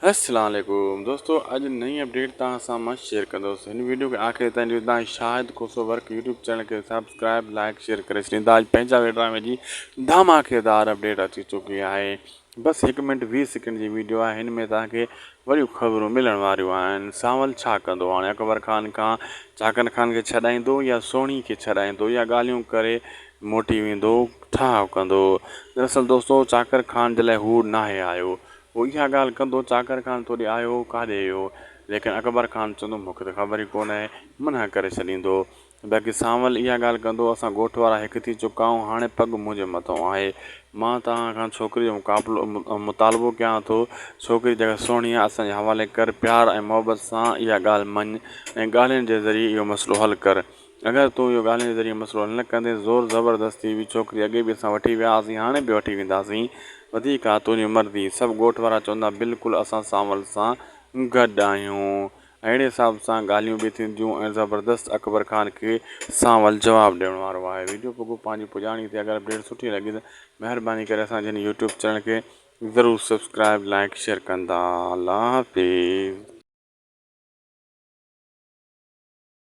अस्सलाम वालेकुम दोस्तों, अज नई अपडेट तव्हां सां मां शेयर कंदुसि। हिन वीडियो के आख़िर ताईं जो तव्हां शायदि कोसो वर्क यूट्यूब चैनल के सब्सक्राइब लाइक शेयर करे छॾींदा। अॼु पंहिंजा ड्रामे जी धमाकेदार अपडेट अची चुकी आहे। बसि 1 मिनट 20 सेकंड जी वीडियो आहे। हिन में तव्हांखे वॾियूं ख़बरूं मिलण वारियूं आहिनि। सांवल छा कंदो हाणे अकबर ख़ान खां चाकर ख़ान खे छॾाईंदो या सोणी खे छॾाईंदो या ॻाल्हियूं करे मोटी वेंदो, छा कंदो? दरअसल दोस्तों, चाकर ख़ान जे लाइ हू नाहे आयो। वो इहा ॻाल्हि कंदो। चाकर ख़ान तोॾे आयो काॾे हुयो, लेकिन अकबर ख़ान चवंदो मूंखे त ख़बर ई कोन आहे, मना करे छॾींदो। बाक़ी सांवल इहा ॻाल्हि कंदो, असां ॻोठ वारा हिकु थी चुका आहियूं, हाणे पग मुंहिंजे मथां आहे। मां तव्हां खां छोकिरी जो मुतालबो कयां थो, छोकिरी जॻह सोणी आहे, असांजे हवाले कर, प्यार ऐं मोहबत सां इहा ॻाल्हि मञ ऐं ॻाल्हियुनि जे ज़रिए इहो मसइलो हल कर। अगरि तूं इहो ॻाल्हियुनि जे ज़रिए मसइलो हल न कंदे, ज़ोर ज़बरदस्ती बि छोकिरी अॻे बि असां वठी विया हुआसीं, हाणे बि वठी वेंदासीं, वधीक आहे तुंहिंजी मर्ज़ी। सभु ॻोठ वारा चवंदा बिल्कुलु असां सांवल सां गॾु आहियूं। अहिड़े हिसाब सां ॻाल्हियूं बि थींदियूं ऐं ज़बरदस्त अकबर ख़ान खे सांवल जवाबु ॾियण वारो आहे। वीडियो पोइ पंहिंजी पुॼाणी ते अगरि अपडेट सुठी लॻी त महिरबानी करे असांजे हिन यूट्यूब चैनल खे ज़रूरु सब्सक्राइब लाइक शेयर कंदा। अल्लाह हाफ़िज़।